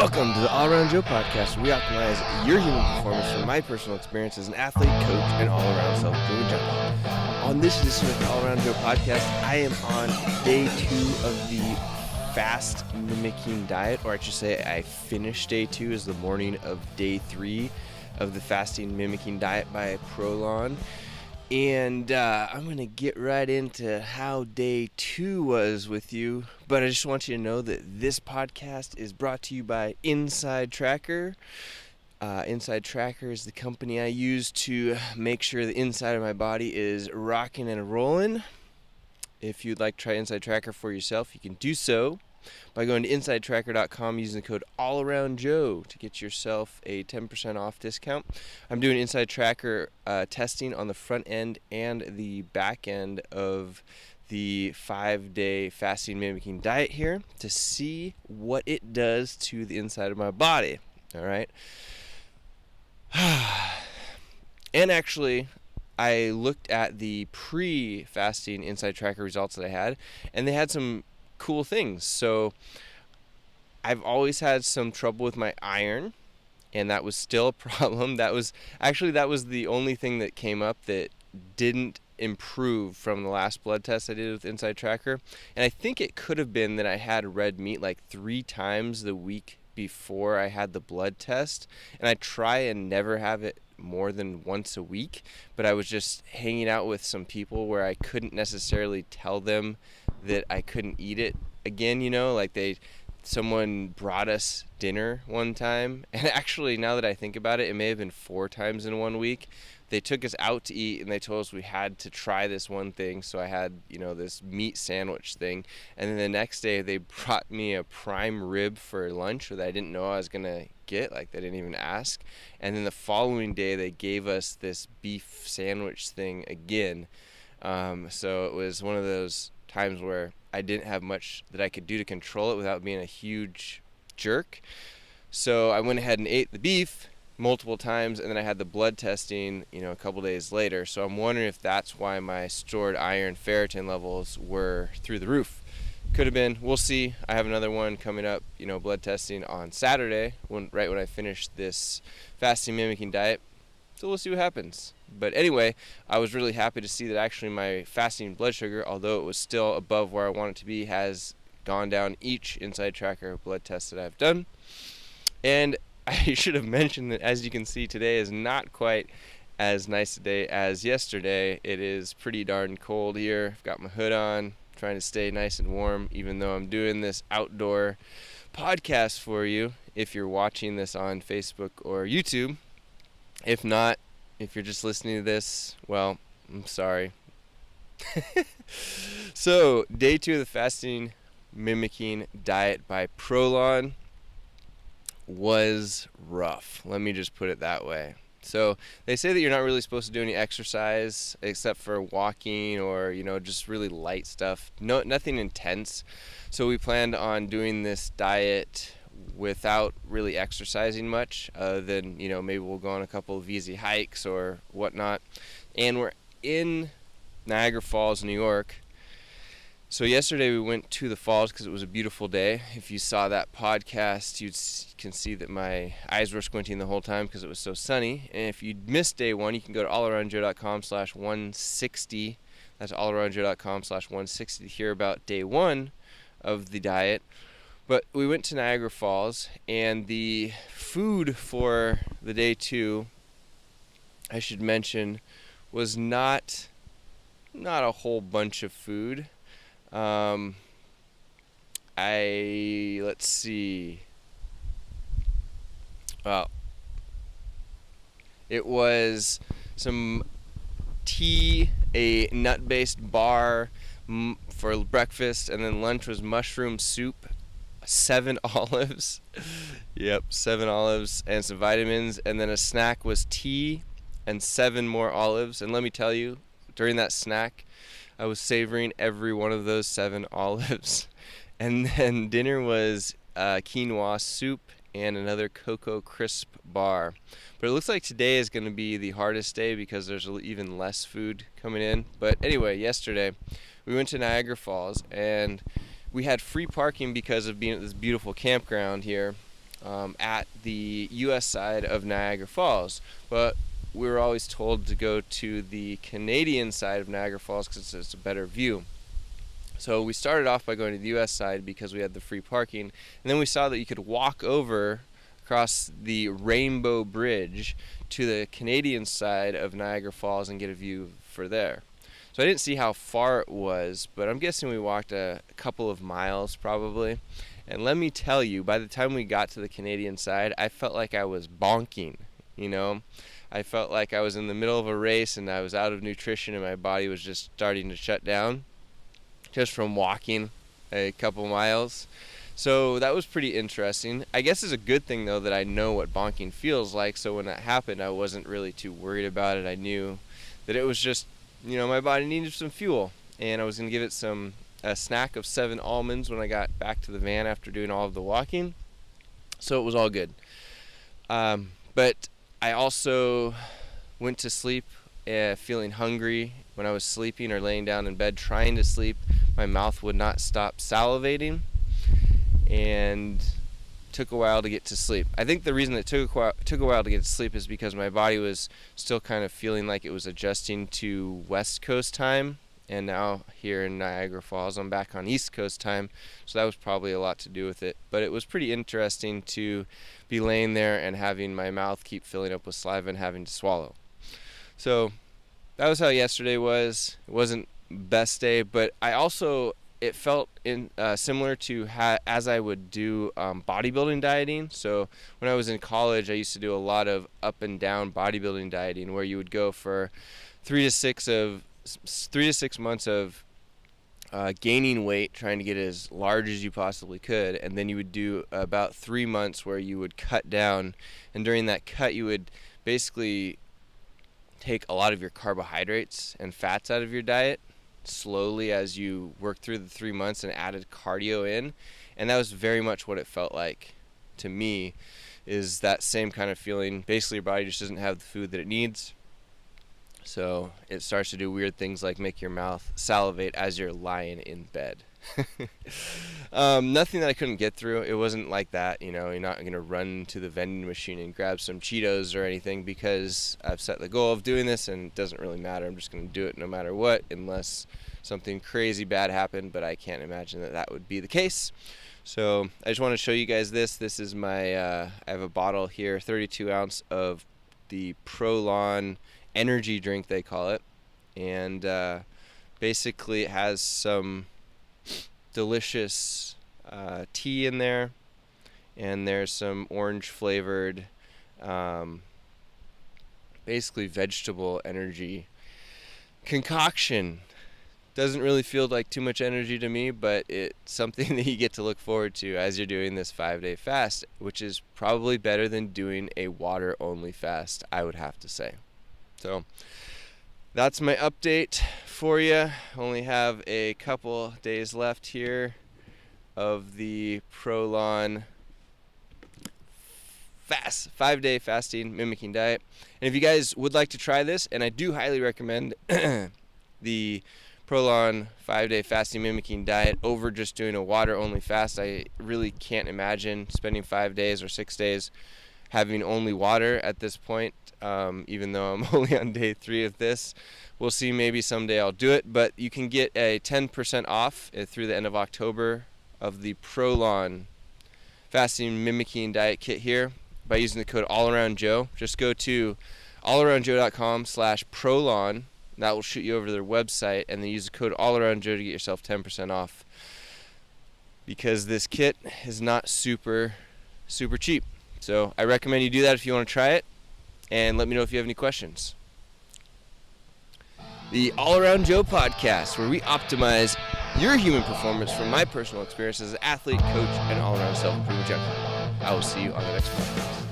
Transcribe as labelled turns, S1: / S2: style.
S1: Welcome to the All Around Joe podcast, where we optimize your human performance from my personal experience as an athlete, coach, and all-around self-improvement junkie. On this edition of the All Around Joe podcast, I am on day 2 of the fast mimicking diet, or I should say I finished day 2 as the morning of day 3 of the fasting mimicking diet by Prolon. And I'm going to get right into how day 2 was with you. But I just want you to know that this podcast is brought to you by Inside Tracker. Inside Tracker is the company I use to make sure the inside of my body is rocking and rolling. If you'd like to try Inside Tracker for yourself, you can do so by going to InsideTracker.com using the code AllAroundJoe to get yourself a 10% off discount. I'm doing Inside Tracker testing on the front end and the back end of the 5-day fasting mimicking diet here to see what it does to the inside of my body. All right. And actually, I looked at the pre-fasting Inside Tracker results that I had, and they had some cool things. So I've always had some trouble with my iron, and that was still a problem. That was the only thing that came up that didn't improve from the last blood test I did with Inside Tracker. And I think it could have been that I had red meat like 3 times the week before I had the blood test, and I try and never have it more than once a week, but I was just hanging out with some people where I couldn't necessarily tell them that I couldn't eat it again, like someone brought us dinner one time, and actually now that I think about it, it may have been 4 times in 1 week. They took us out to eat, and they told us we had to try this one thing. So I had, this meat sandwich thing. And then the next day, they brought me a prime rib for lunch that I didn't know I was going to get. Like, they didn't even ask. And then the following day, they gave us this beef sandwich thing again. So it was one of those times where I didn't have much that I could do to control it without being a huge jerk. So I went ahead and ate the beef multiple times, and then I had the blood testing, a couple days later. So I'm wondering if that's why my stored iron ferritin levels were through the roof. Could have been. We'll see. I have another one coming up, blood testing on Saturday, right when I finish this fasting mimicking diet. So we'll see what happens. But anyway, I was really happy to see that actually my fasting blood sugar, although it was still above where I want it to be, has gone down each Inside Tracker blood test that I've done. And I should have mentioned that, as you can see, today is not quite as nice a day as yesterday. It is pretty darn cold here. I've got my hood on, trying to stay nice and warm, even though I'm doing this outdoor podcast for you, if you're watching this on Facebook or YouTube. If not, if you're just listening to this, well, I'm sorry. So, day 2 of the fasting mimicking diet by Prolon was rough. Let me just put it that way. So they say that you're not really supposed to do any exercise except for walking or, just really light stuff. Nothing intense. So we planned on doing this diet without really exercising much, other than, maybe we'll go on a couple of easy hikes or whatnot. And we're in Niagara Falls, New York. So yesterday we went to the falls because it was a beautiful day. If you saw that podcast, you can see that my eyes were squinting the whole time because it was so sunny. And if you missed day 1, you can go to allaroundjoe.com/160. That's allaroundjoe.com/160 to hear about day 1 of the diet. But we went to Niagara Falls, and the food for the day 2, I should mention, was not a whole bunch of food. Let's see. Well, it was some tea, a nut-based bar for breakfast, and then lunch was mushroom soup, 7 olives. Yep, 7 olives and some vitamins, and then a snack was tea and 7 more olives. And let me tell you, during that snack, I was savoring every one of those 7 olives. And then dinner was quinoa soup and another Cocoa Crisp bar. But it looks like today is going to be the hardest day because there's even less food coming in. But anyway, yesterday we went to Niagara Falls, and we had free parking because of being at this beautiful campground here at the U.S. side of Niagara Falls, but we were always told to go to the Canadian side of Niagara Falls because it's a better view. So we started off by going to the U.S. side because we had the free parking, and then we saw that you could walk over across the Rainbow Bridge to the Canadian side of Niagara Falls and get a view for there. So I didn't see how far it was, but I'm guessing we walked a couple of miles probably. And let me tell you, by the time we got to the Canadian side, I felt like I was bonking, you know? I felt like I was in the middle of a race and I was out of nutrition and my body was just starting to shut down just from walking a couple miles. So that was pretty interesting. I guess it's a good thing, though, that I know what bonking feels like, so when that happened, I wasn't really too worried about it. I knew that it was just, my body needed some fuel, and I was going to give it a snack of 7 almonds when I got back to the van after doing all of the walking, so it was all good. But I also went to sleep feeling hungry. When I was sleeping or laying down in bed trying to sleep, my mouth would not stop salivating, and took a while to get to sleep. I think the reason it took a while to get to sleep is because my body was still kind of feeling like it was adjusting to West Coast time, and now here in Niagara Falls I'm back on East Coast time, so that was probably a lot to do with it. But it was pretty interesting to be laying there and having my mouth keep filling up with saliva and having to swallow. So that was how yesterday was. It wasn't best day, but it felt similar to as I would do bodybuilding dieting. So when I was in college, I used to do a lot of up and down bodybuilding dieting, where you would go for 3 to 6 months of gaining weight, trying to get as large as you possibly could, and then you would do about 3 months where you would cut down, and during that cut you would basically take a lot of your carbohydrates and fats out of your diet slowly as you worked through the 3 months and added cardio in. And that was very much what it felt like to me, is that same kind of feeling. Basically your body just doesn't have the food that it needs, so it starts to do weird things like make your mouth salivate as you're lying in bed. Nothing that I couldn't get through. It wasn't like that, you're not going to run to the vending machine and grab some Cheetos or anything, because I've set the goal of doing this and it doesn't really matter. I'm just going to do it no matter what, unless something crazy bad happened, but I can't imagine that would be the case. So I just want to show you guys this. This is my, I have a bottle here, 32 ounce of the Prolon energy drink, they call it. And basically it has some delicious tea in there, and there's some orange flavored basically vegetable energy concoction. Doesn't really feel like too much energy to me, but it's something that you get to look forward to as you're doing this 5-day fast, which is probably better than doing a water only fast, I would have to say. So that's my update for you. Only have a couple days left here of the Prolon 5-day fasting mimicking diet. And if you guys would like to try this, and I do highly recommend the Prolon 5-day fasting mimicking diet over just doing a water only fast. I really can't imagine spending 5 days or 6 days having only water at this point, even though I'm only on day 3 of this. We'll see, maybe someday I'll do it, but you can get a 10% off through the end of October of the Prolon fasting mimicking diet kit here by using the code allaroundjoe. Just go to allaroundjoe.com/Prolon. That will shoot you over to their website, and then use the code allaroundjoe to get yourself 10% off, because this kit is not super cheap. So I recommend you do that if you want to try it, and let me know if you have any questions. The All Around Joe podcast, where we optimize your human performance from my personal experience as an athlete, coach, and all-around self-improvement champion. I will see you on the next podcast.